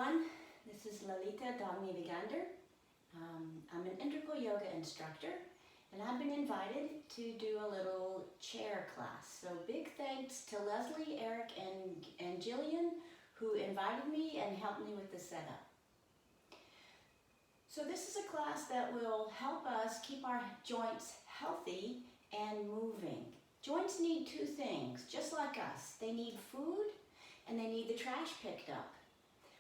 everyone. This is Lalita Dagni-Vigander. I'm an integral yoga instructor, and I've been invited to do a little chair class. So big thanks to Leslie, Eric, and Jillian, who invited me and helped me with the setup. So this is a class that will help us keep our joints healthy and moving. Joints need two things, just like us. They need food and they need the trash picked up.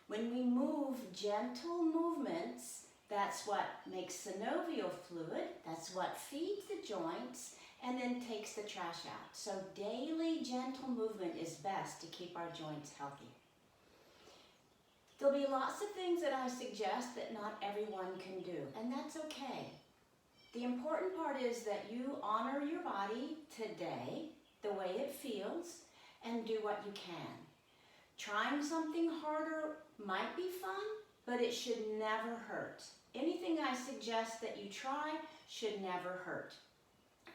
When we move gentle movements, that's what makes synovial fluid, that's what feeds the joints, and then takes the trash out. So daily gentle movement is best to keep our joints healthy. There'll be lots of things that I suggest that not everyone can do, and that's okay. The important part is that you honor your body today, the way it feels, and do what you can. Trying something harder might be fun, but it should never hurt. Anything I suggest that you try should never hurt.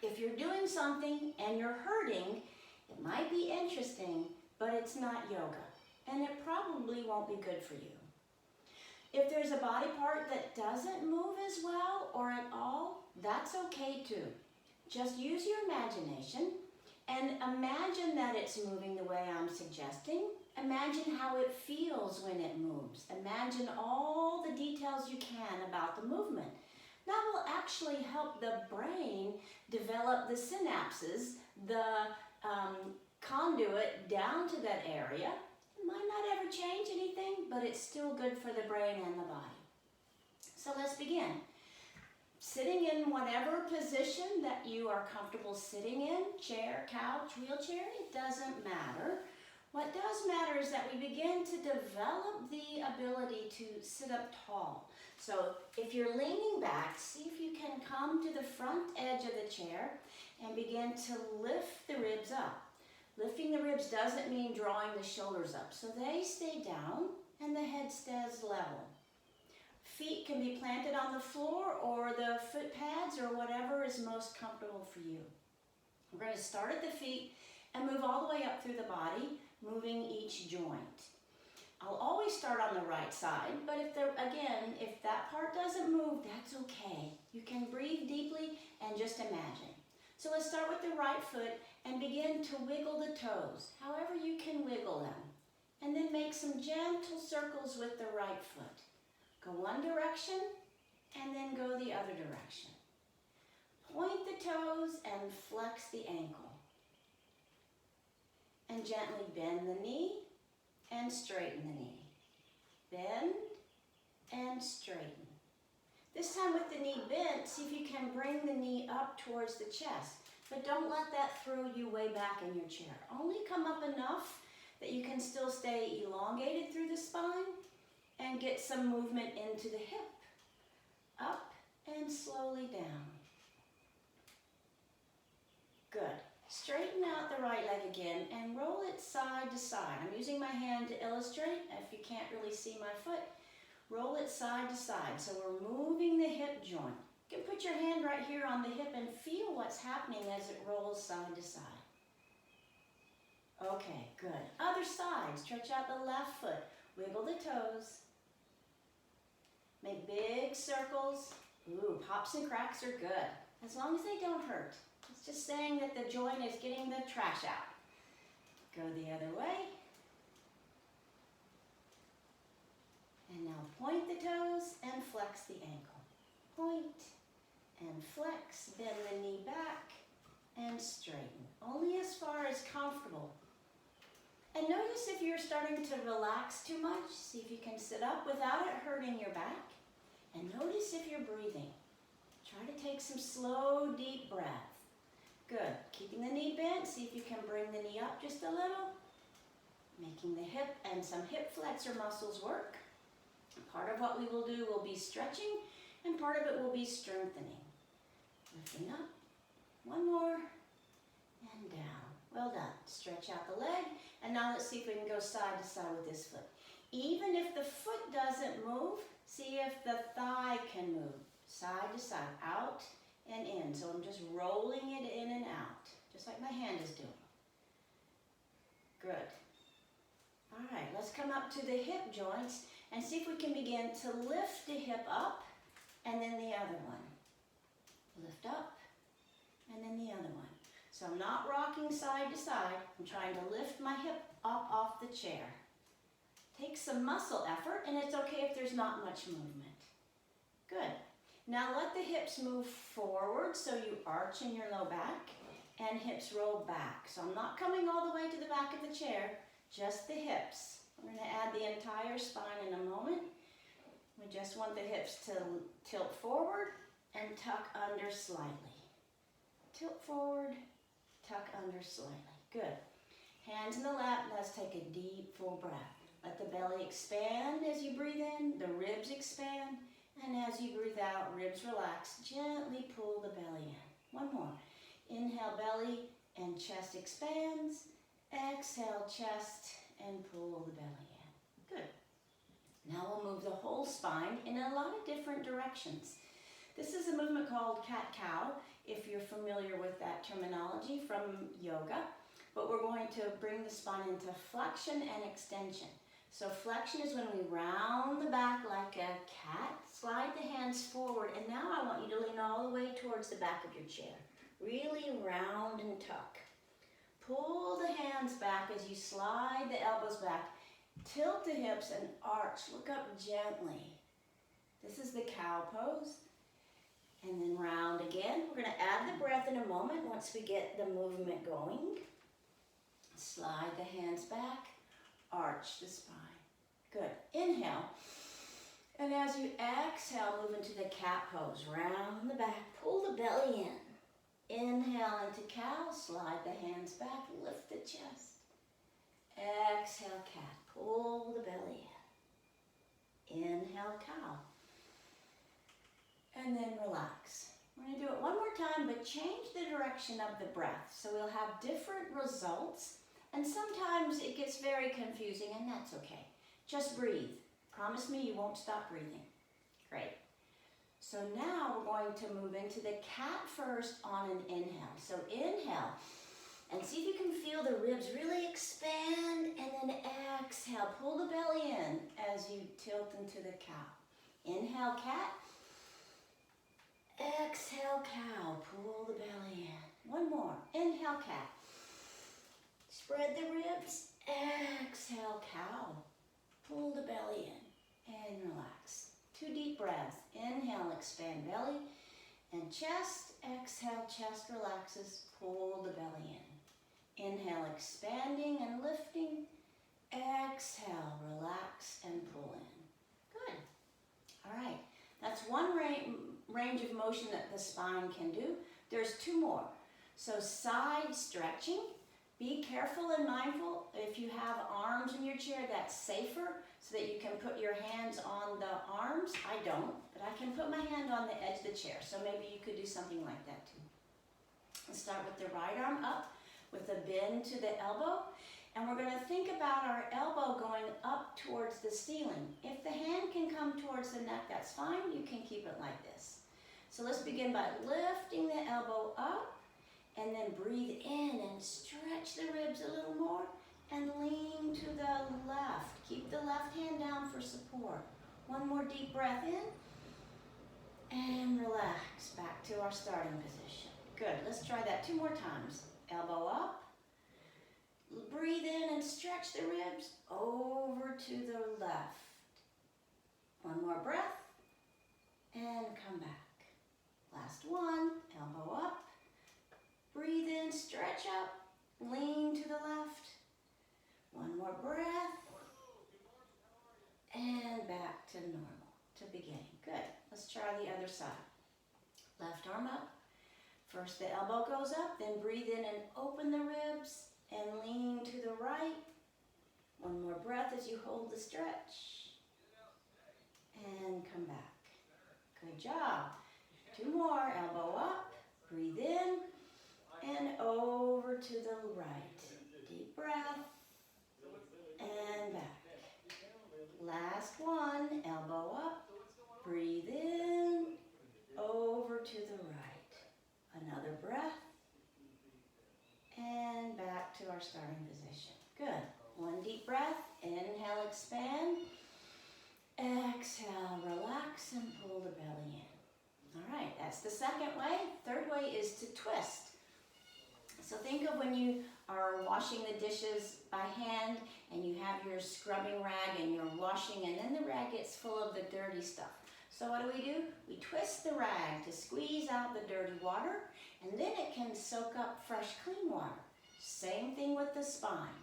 If you're doing something and you're hurting, it might be interesting, but it's not yoga, and it probably won't be good for you. If there's a body part that doesn't move as well or at all, that's okay too. Just use your imagination and imagine that it's moving the way I'm suggesting. Imagine how it feels when it moves. Imagine all the details you can about the movement. That will actually help the brain develop the synapses, the conduit down to that area. It might not ever change anything, but it's still good for the brain and the body. So let's begin. Sitting in whatever position that you are comfortable sitting in, chair, couch, wheelchair, it doesn't matter. What does matter is that we begin to develop the ability to sit up tall. So if you're leaning back, see if you can come to the front edge of the chair and begin to lift the ribs up. Lifting the ribs doesn't mean drawing the shoulders up, so they stay down and the head stays level. Feet can be planted on the floor or the foot pads or whatever is most comfortable for you. We're going to start at the feet and move all the way up through the body, moving each joint. I'll always start on the right side, but if that part doesn't move, that's okay. You can breathe deeply and just imagine. So let's start with the right foot and begin to wiggle the toes, however you can wiggle them. And then make some gentle circles with the right foot. Go one direction and then go the other direction. Point the toes and flex the ankle. And gently bend the knee and straighten the knee. Bend and straighten. This time with the knee bent, see if you can bring the knee up towards the chest. But don't let that throw you way back in your chair. Only come up enough that you can still stay elongated through the spine and get some movement into the hip. Up and slowly down. Good. Straighten out the right leg again and roll it side to side. I'm using my hand to illustrate. If you can't really see my foot, roll it side to side. So we're moving the hip joint. You can put your hand right here on the hip and feel what's happening as it rolls side to side. Okay, good. Other side. Stretch out the left foot. Wiggle the toes. Make big circles. Ooh, pops and cracks are good, as long as they don't hurt. It's just saying that the joint is getting the trash out. Go the other way. And now point the toes and flex the ankle. Point and flex, bend the knee back and straighten. Only as far as comfortable. And notice if you're starting to relax too much, see if you can sit up without it hurting your back. And notice if you're breathing. Try to take some slow, deep breath. Good. Keeping the knee bent, see if you can bring the knee up just a little. Making the hip and some hip flexor muscles work. Part of what we will do will be stretching, and part of it will be strengthening. Lifting up. One more. And down. Well done. Stretch out the leg. And now let's see if we can go side to side with this foot. Even if the foot doesn't move, see if the thigh can move. Side to side. Out and in. So I'm just rolling it in and out, just like my hand is doing. Good. All right, let's come up to the hip joints And see if we can begin to lift the hip up, and then the other one. Lift up, and then the other one. So I'm not rocking side to side. I'm trying to lift my hip up off the chair. Takes some muscle effort, and it's okay if there's not much movement. Good. Now let the hips move forward so you arch in your low back, and hips roll back. So I'm not coming all the way to the back of the chair, just the hips. We're going to add the entire spine in a moment. We just want the hips to tilt forward and tuck under slightly. Tilt forward, tuck under slightly. Good. Hands in the lap. Let's take a deep, full breath. Let the belly expand as you breathe in, the ribs expand, and as you breathe out, ribs relax. Gently pull the belly in. One more. Inhale, belly and chest expands. Exhale, chest and pull the belly in. Good. Now we'll move the whole spine in a lot of different directions. This is a movement called cat-cow, if you're familiar with that terminology from yoga. But we're going to bring the spine into flexion and extension. So flexion is when we round the back like a cat, slide the hands forward, and now I want you to lean all the way towards the back of your chair. Really round and tuck. Pull the hands back as you slide the elbows back. Tilt the hips and arch. Look up gently. This is the cow pose. And then round again. We're going to add the breath in a moment once we get the movement going. Slide the hands back. Arch the spine. Good. Inhale. And as you exhale, move into the cat pose. Round the back. Pull the belly in. Inhale into cow. Slide the hands back. Lift the chest. Exhale, cat. Pull the belly in. Inhale, cow. And then relax. We're going to do it one more time, but change the direction of the breath. So we'll have different results. And sometimes it gets very confusing, and that's okay. Just breathe. Promise me you won't stop breathing. Great. So now we're going to move into the cat first on an inhale. So inhale, and see if you can feel the ribs really expand, and then exhale. Pull the belly in as you tilt into the cow. Inhale, cat. Exhale, cow. Pull the belly in. One more. Inhale, cat. Spread the ribs. Exhale, cow. Pull the belly in and relax. 2 deep breaths. Inhale, expand belly and chest. Exhale, chest relaxes. Pull the belly in. Inhale, expanding and lifting. Exhale, relax and pull in. Good. All right. That's one range of motion that the spine can do. There's 2 more. So side stretching. Be careful and mindful. If you have arms in your chair, that's safer so that you can put your hands on the arms. I don't, but I can put my hand on the edge of the chair. So maybe you could do something like that too. Let's start with the right arm up with a bend to the elbow. And we're going to think about our elbow going up towards the ceiling. If the hand can come towards the neck, that's fine. You can keep it like this. So let's begin by lifting the elbow up. And then breathe in and stretch the ribs a little more and lean to the left. Keep the left hand down for support. One more deep breath in and relax back to our starting position. Good. Let's try that 2 more times. Elbow up. Breathe in and stretch the ribs over to the left. One more breath and come back. Last one. Elbow up. Breathe in, stretch up, lean to the left. One more breath. And back to normal, to beginning. Good. Let's try the other side. Left arm up. First the elbow goes up, then breathe in and open the ribs and lean to the right. One more breath as you hold the stretch. And come back. Good job. 2 more. Elbow up. Breathe in. And over to the right. Deep breath. And back. Last one. Elbow up. Breathe in. Over to the right. Another breath. And back to our starting position. Good. One deep breath. Inhale, expand. Exhale, relax and pull the belly in. All right, that's the second way. Third way is to twist. So think of when you are washing the dishes by hand and you have your scrubbing rag and you're washing and then the rag gets full of the dirty stuff. So what do? We twist the rag to squeeze out the dirty water and then it can soak up fresh, clean water. Same thing with the spine.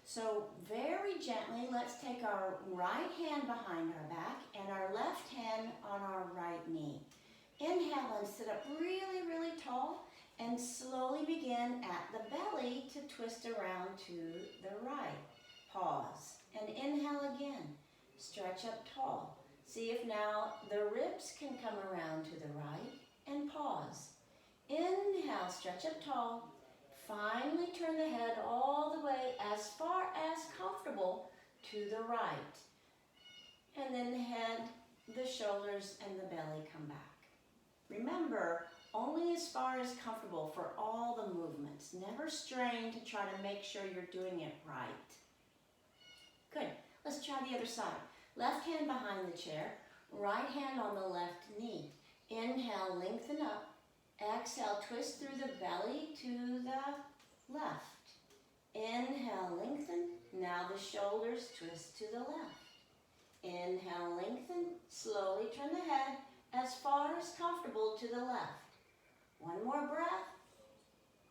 So very gently, let's take our right hand behind our back and our left hand on our right knee. Inhale and sit up really, really tall and slowly begin at the belly to twist around to the right. Pause and inhale again. Stretch up tall. See if now the ribs can come around to the right and pause. Inhale, stretch up tall. Finally turn the head all the way as far as comfortable to the right. And then the head, the shoulders, and the belly come back. Remember, only as far as comfortable for all the movements. Never strain to try to make sure you're doing it right. Good. Let's try the other side. Left hand behind the chair, right hand on the left knee. Inhale, lengthen up. Exhale, twist through the belly to the left. Inhale, lengthen. Now the shoulders twist to the left. Inhale, lengthen. Slowly turn the head as far as comfortable to the left. One more breath.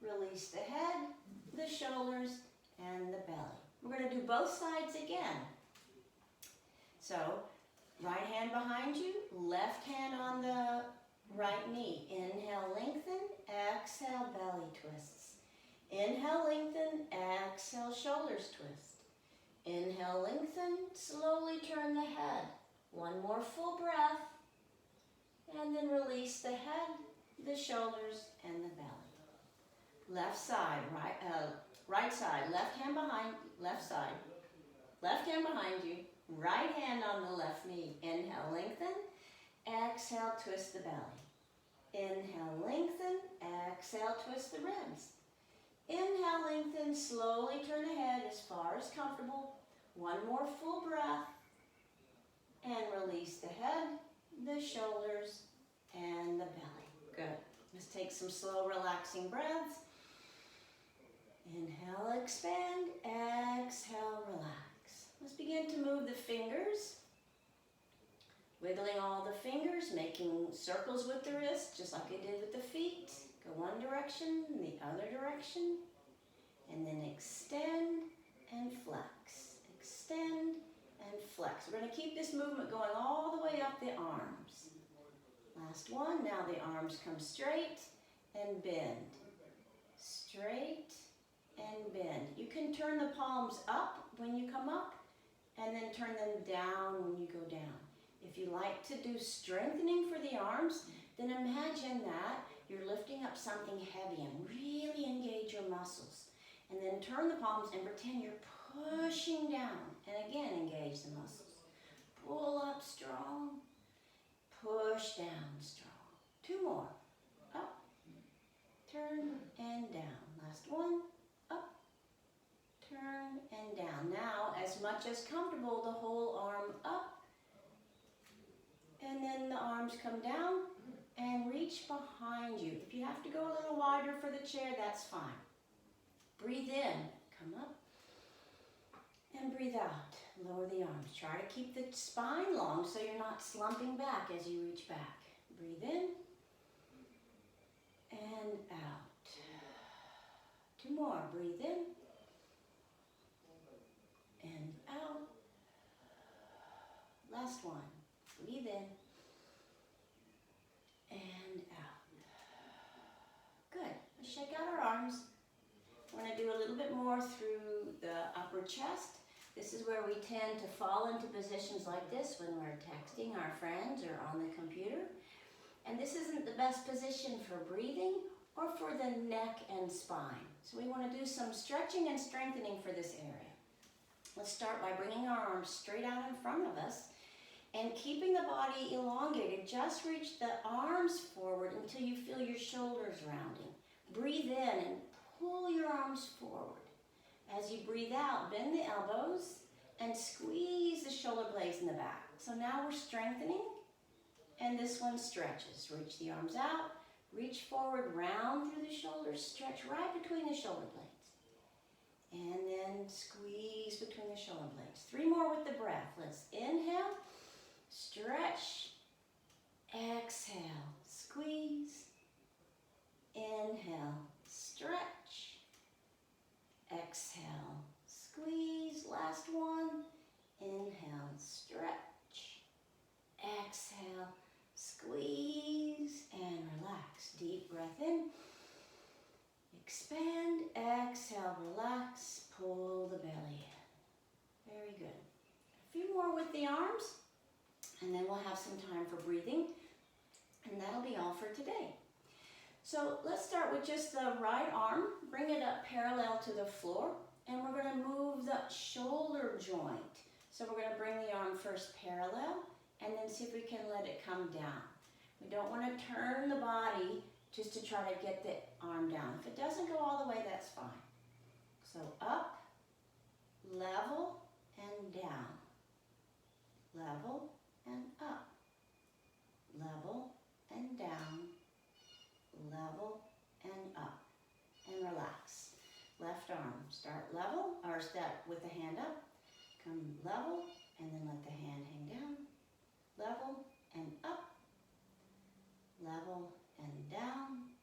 Release the head, the shoulders, and the belly. We're going to do both sides again. So, right hand behind you, left hand on the right knee. Inhale, lengthen. Exhale, belly twists. Inhale, lengthen. Exhale, shoulders twist. Inhale, lengthen. Slowly turn the head. One more full breath. And then release the head, the shoulders, and the belly. Left side, right side, left hand behind, left side. Left hand behind you, right hand on the left knee. Inhale, lengthen. Exhale, twist the belly. Inhale, lengthen. Exhale, twist the ribs. Inhale, lengthen. Slowly turn the head as far as comfortable. One more full breath. And release the head, the shoulders, and the belly. Good. Let's take some slow, relaxing breaths. Inhale, expand. Exhale, relax. Let's begin to move the fingers. Wiggling all the fingers, making circles with the wrists, just like I did with the feet. Go one direction, the other direction. And then extend and flex. Extend and flex. We're going to keep this movement going all the way up the arms. Last one. Now the arms come straight and bend. Straight and bend. You can turn the palms up when you come up and then turn them down when you go down. If you like to do strengthening for the arms, then imagine that you're lifting up something heavy and really engage your muscles. And then turn the palms and pretend you're pushing down. And again, engage the muscles. Pull up strong. Push down strong. Two more. Up. Turn and down. Last one. Up. Turn and down. Now, as much as comfortable, the whole arm up. And then the arms come down and reach behind you. If you have to go a little wider for the chair, that's fine. Breathe in, come up, and breathe out. Lower the arms. Try to keep the spine long so you're not slumping back as you reach back. Breathe in and out. Two more. Breathe in and out. Last one. Breathe in and out. Good. Let's shake out our arms. We're going to do a little bit more through the upper chest. This is where we tend to fall into positions like this when we're texting our friends or on the computer. And this isn't the best position for breathing or for the neck and spine. So we want to do some stretching and strengthening for this area. Let's start by bringing our arms straight out in front of us and keeping the body elongated. Just reach the arms forward until you feel your shoulders rounding. Breathe in and pull your arms forward. As you breathe out, bend the elbows and squeeze the shoulder blades in the back. So now we're strengthening, and this one stretches. Reach the arms out, reach forward, round through the shoulders, stretch right between the shoulder blades. And then squeeze between the shoulder blades. 3 more with the breath. Let's inhale, stretch, exhale, squeeze, inhale, stretch, exhale, squeeze. Last one, inhale, stretch, exhale, squeeze, and relax. Deep breath in. Expand, exhale, relax, pull the belly in. Very good. A few more with the arms, and then we'll have some time for breathing, and that'll be all for today. So let's start with just the right arm. Bring it up parallel to the floor, and we're going to move the shoulder joint. So we're going to bring the arm first parallel, and then see if we can let it come down. We don't want to turn the body just to try to get the arm down. If it doesn't go all the way, that's fine. So up, level, and down. Level, and up. Level, and down. Level, and up. And relax. Left arm, start level, or step with the hand up. Come level, and then let the hand hang down. Level, and up. Level, and down,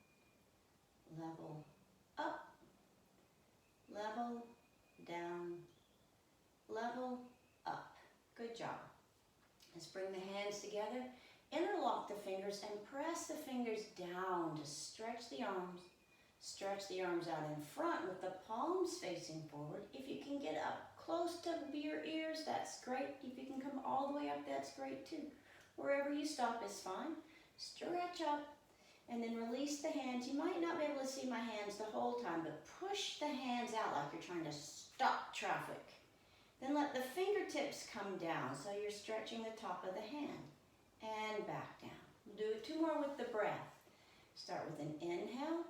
level, up, level, down, level, up. Good job. Let's bring the hands together, interlock the fingers, and press the fingers down to stretch the arms. Stretch the arms out in front with the palms facing forward. If you can get up close to your ears, that's great. If you can come all the way up, that's great too. Wherever you stop is fine. Stretch up. And then release the hands. You might not be able to see my hands the whole time, but push the hands out like you're trying to stop traffic. Then let the fingertips come down so you're stretching the top of the hand. And back down. We'll do 2 more with the breath. Start with an inhale,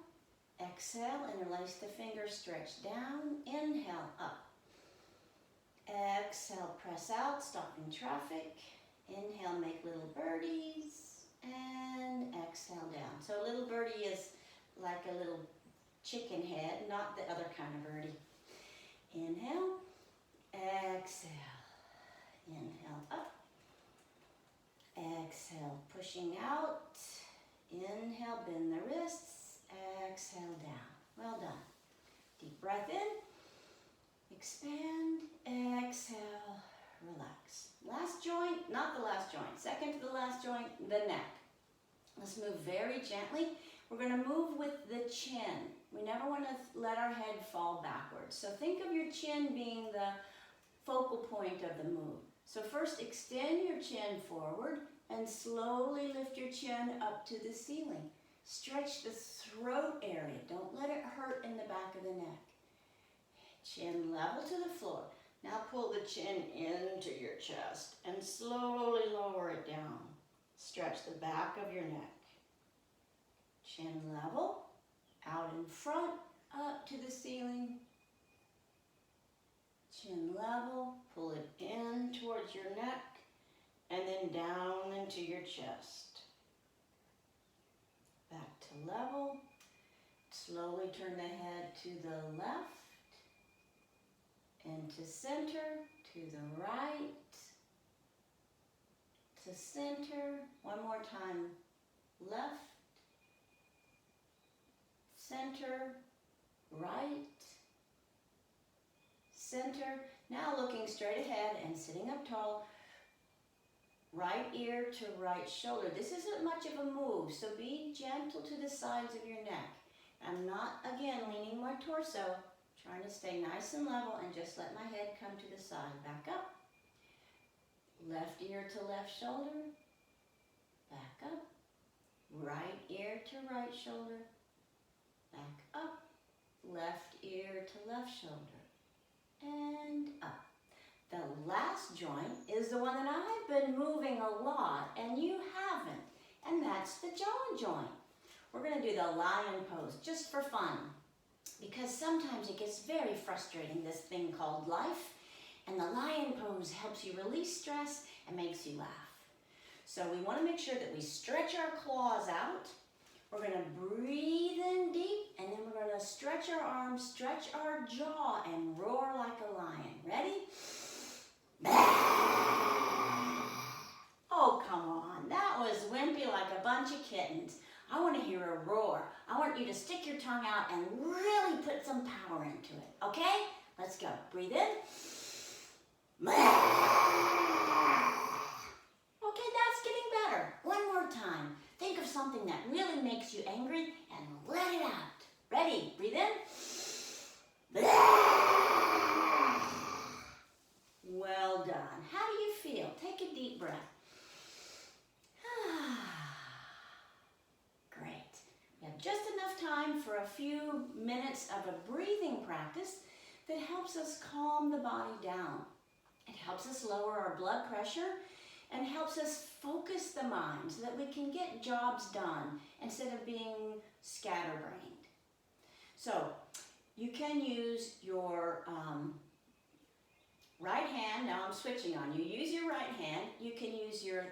exhale, interlace the fingers, stretch down, inhale, up. Exhale, press out, stopping traffic. Inhale, make little birdies. And exhale down. So a little birdie is like a little chicken head, not the other kind of birdie. Inhale, exhale, inhale up, exhale, pushing out, inhale, bend the wrists, exhale down. Well done. Deep breath in, expand, exhale, relax. Last joint, not the last joint, second to the last joint, the neck. Let's move very gently. We're going to move with the chin. We never want to let our head fall backwards. So think of your chin being the focal point of the move. So first extend your chin forward and slowly lift your chin up to the ceiling. Stretch the throat area. Don't let it hurt in the back of the neck. Chin level to the floor. Now pull the chin into your chest and slowly lower it down. Stretch the back of your neck. Chin level, out in front, up to the ceiling. Chin level, pull it in towards your neck, and then down into your chest. Back to level. Slowly turn the head to the left, into center, to the right, to center. One more time. Left, center, right, center. Now looking straight ahead and sitting up tall. Right ear to right shoulder. This isn't much of a move, so be gentle to the sides of your neck. I'm not, again, leaning my torso. Trying to stay nice and level and just let my head come to the side. Back up. Left ear to left shoulder. Back up. Right ear to right shoulder. Back up. Left ear to left shoulder. And up. The last joint is the one that I've been moving a lot and you haven't. And that's the jaw joint. We're going to do the lion pose just for fun. Because sometimes it gets very frustrating, this thing called life. And the lion pose helps you release stress and makes you laugh. So we want to make sure that we stretch our claws out. We're going to breathe in deep, and then we're going to stretch our arms, stretch our jaw, and roar like a lion. Ready? Oh, come on. That was wimpy like a bunch of kittens. I want to hear a roar. I want you to stick your tongue out and really put some power into it. Okay? Let's go. Breathe in. Okay, that's getting better. One more time. Think of something that really makes you angry and let it out. Ready? Breathe in. Well done. How do you feel? Take a deep breath. Great. We have just enough time for a few minutes of a breathing practice that helps us calm the body down. It helps us lower our blood pressure and helps us focus the mind so that we can get jobs done instead of being scatterbrained. So you can use your right hand. Now I'm switching on you. Use your right hand. You can use your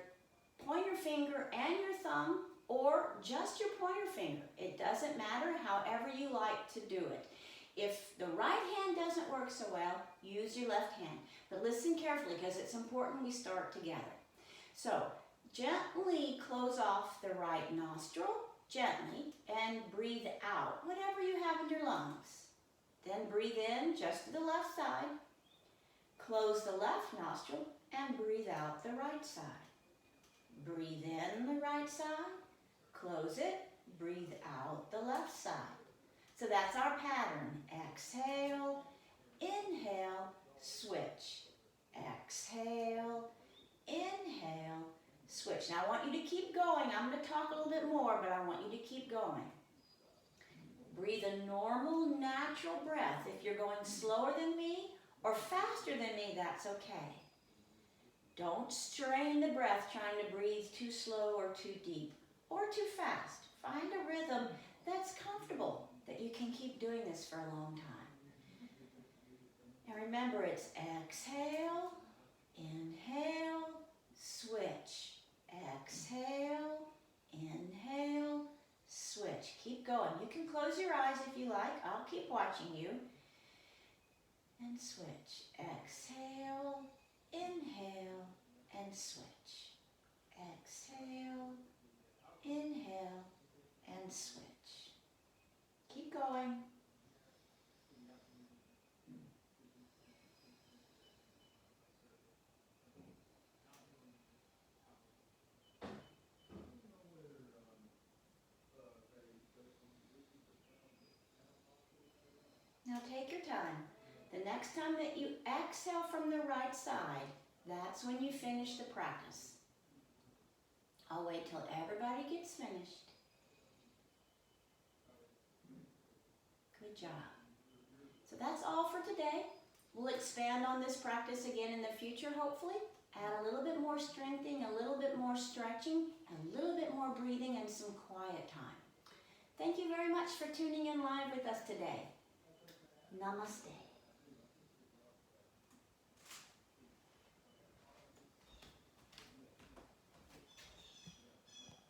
pointer finger and your thumb, or just your pointer finger. It doesn't matter, however you like to do it. If the right hand doesn't work so well, use your left hand. But listen carefully because it's important we start together. So gently close off the right nostril, gently, and breathe out whatever you have in your lungs. Then breathe in just to the left side, close the left nostril, and breathe out the right side. Breathe in the right side, close it, breathe out the left side. So that's our pattern. Exhale, inhale, switch. Exhale, inhale, switch. Now I want you to keep going. I'm going to talk a little bit more, but I want you to keep going. Breathe a normal, natural breath. If you're going slower than me or faster than me, that's okay. Don't strain the breath trying to breathe too slow or too deep or too fast. Find a rhythm that's comfortable, that you can keep doing this for a long time. Now remember, it's exhale, inhale, switch. Exhale, inhale, switch. Keep going. You can close your eyes if you like. I'll keep watching you. And switch. Exhale, inhale, and switch. Exhale, inhale, and switch. Keep going. Now take your time. The next time that you exhale from the right side, that's when you finish the practice. I'll wait till everybody gets finished. Good job. So that's all for today. We'll expand on this practice again in the future, hopefully. Add a little bit more strengthening, a little bit more stretching, a little bit more breathing, and some quiet time. Thank you very much for tuning in live with us today. Namaste.